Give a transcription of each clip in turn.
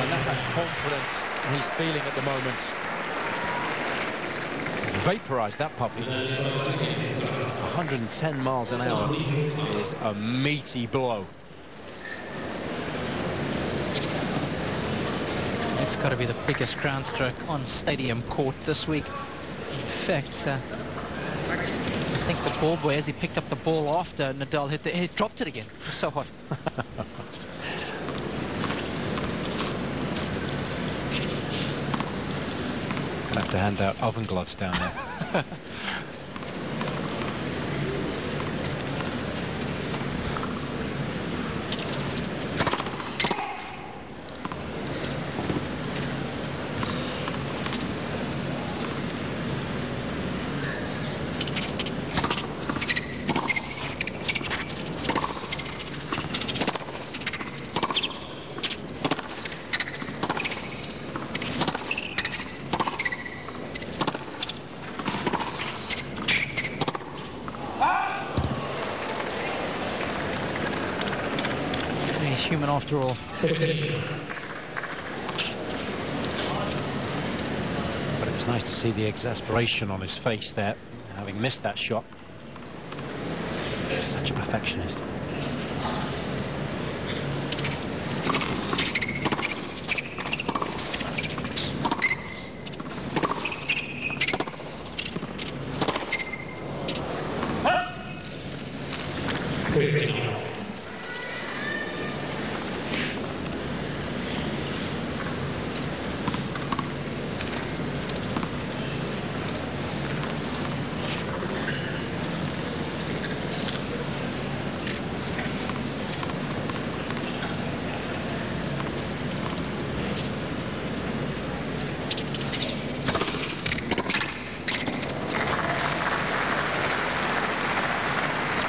and that's that confidence he's feeling at the moment. Vaporized that puppy. 110 miles an hour is a meaty blow. It's got to be the biggest ground stroke on stadium court this week. In fact, I think the ball boy, as he picked up the ball after Nadal hit he dropped it again. It was so hot. Gonna have to hand out oven gloves down there. He's human after all. But it was nice to see the exasperation on his face there, having missed that shot. He's such a perfectionist.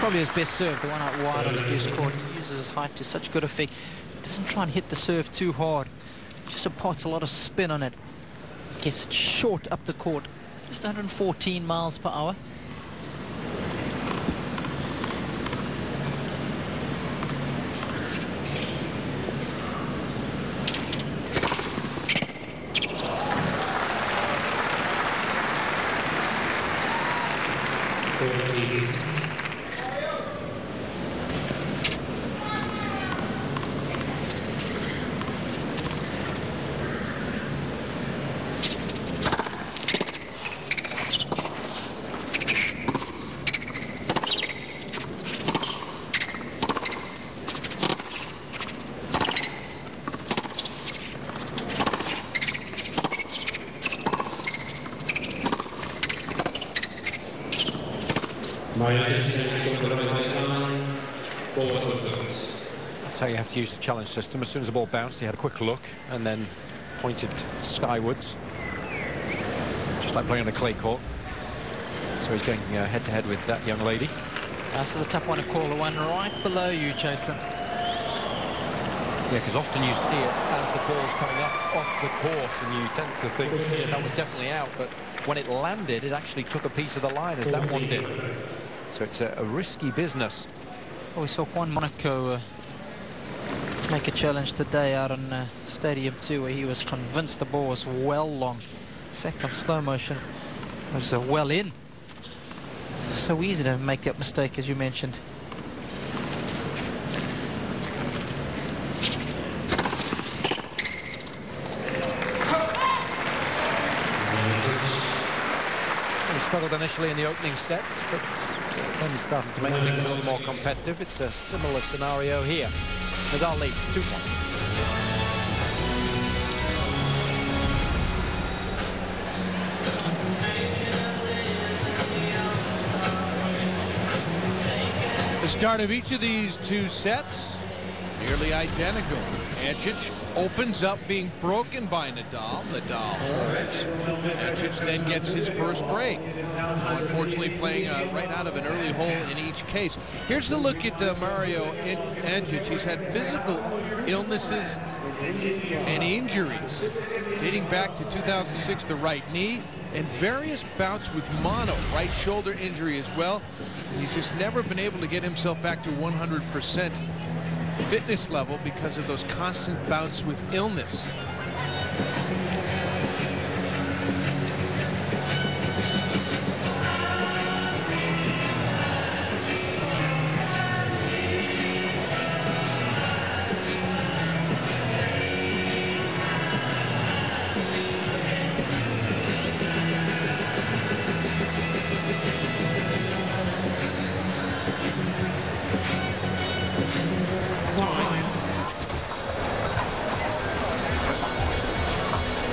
Probably his best serve, the one out wide on the Vs court. He uses his height to such good effect. He doesn't try and hit the serve too hard. Just imparts a lot of spin on it. Gets it short up the court. Just 114 miles per hour. That's how you have to use the challenge system. As soon as the ball bounced, he had a quick look and then pointed skywards, just like playing on a clay court. So he's going head to head with that young lady. This is a tough one to call, the one right below you, Jason. Yeah, because often you see it as the ball's coming up off the court and you tend to think, yeah, that was definitely out, but when it landed, it actually took a piece of the line, as that one did. So it's a risky business. Well, we saw Juan Monaco make a challenge today out on Stadium 2 where he was convinced the ball was well long. In fact, on slow motion, it was well in. So easy to make that mistake, as you mentioned. He struggled initially in the opening sets, but then he started to make things a little more competitive. It's a similar scenario here. Nadal leads 2-1. The start of each of these two sets, nearly identical. Ancic opens up being broken by Nadal. Nadal holds. Ancic then gets his first break. So unfortunately playing right out of an early hole in each case. Here's the look at Mario Ancic. He's had physical illnesses and injuries dating back to 2006, the right knee, and various bouts with mono, right shoulder injury as well. And he's just never been able to get himself back to 100% fitness level because of those constant bouts with illness.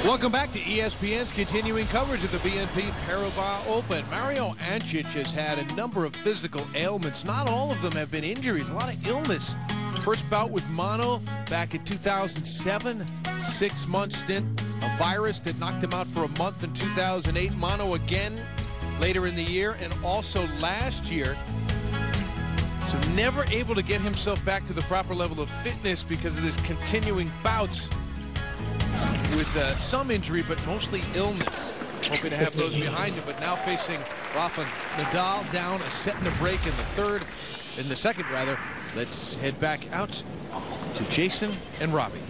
Welcome back to ESPN's continuing coverage of the BNP Paribas Open. Mario Ancic has had a number of physical ailments. Not all of them have been injuries, a lot of illness. First bout with mono back in 2007, 6-month stint. A virus that knocked him out for a month in 2008. Mono again later in the year, and also last year. So never able to get himself back to the proper level of fitness because of this continuing bouts with some injury, but mostly illness. Hoping to have those behind him, but now facing Rafa Nadal, down a set and a break in the second rather. Let's head back out to Jason and Robbie.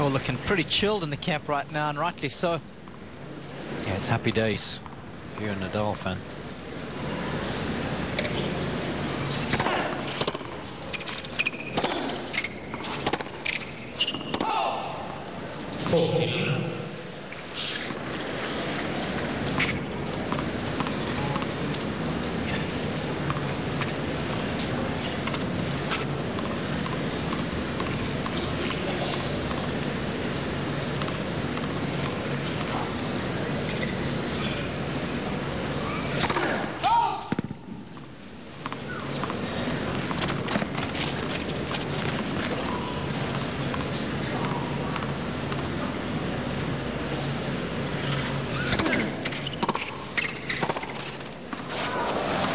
Oh, looking pretty chilled in the camp right now, and rightly so. Yeah, it's happy days if you're a Nadal fan.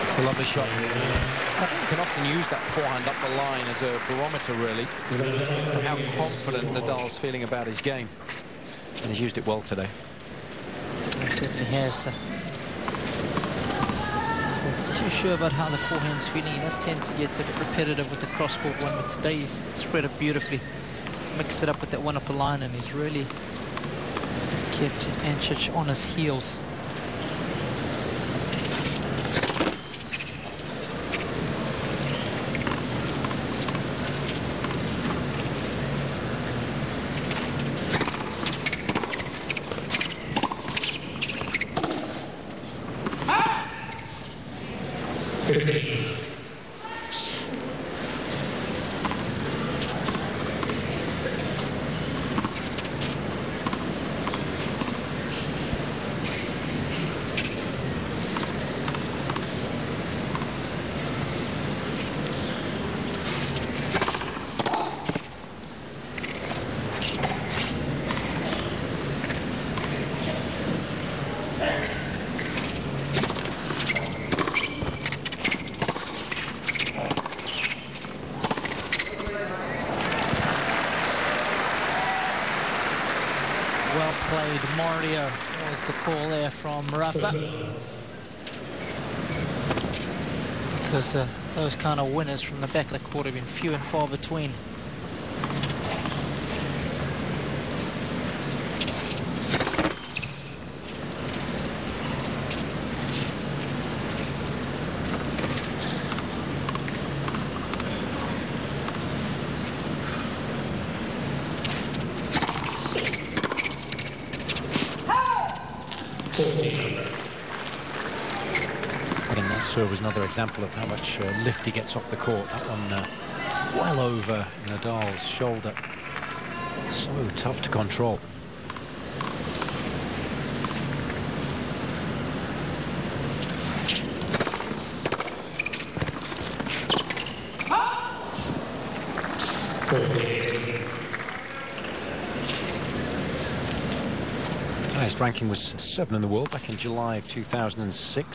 It's a lovely shot. I think you can often use that forehand up the line as a barometer, really, of how confident Nadal's feeling about his game. And he's used it well today. He certainly has. Not too sure about how the forehand's feeling. He does tend to get a bit repetitive with the crosscourt one, but today he's spread it beautifully. Mixed it up with that one upper line, and he's really kept Ancic on his heels. Well played, Mario, was the call there from Rafa. Because those kind of winners from the back of the court have been few and far between. Again, that serve was another example of how much lift he gets off the court. That one well over Nadal's shoulder. So tough to control. Highest ranking was 7 in the world back in July of 2006.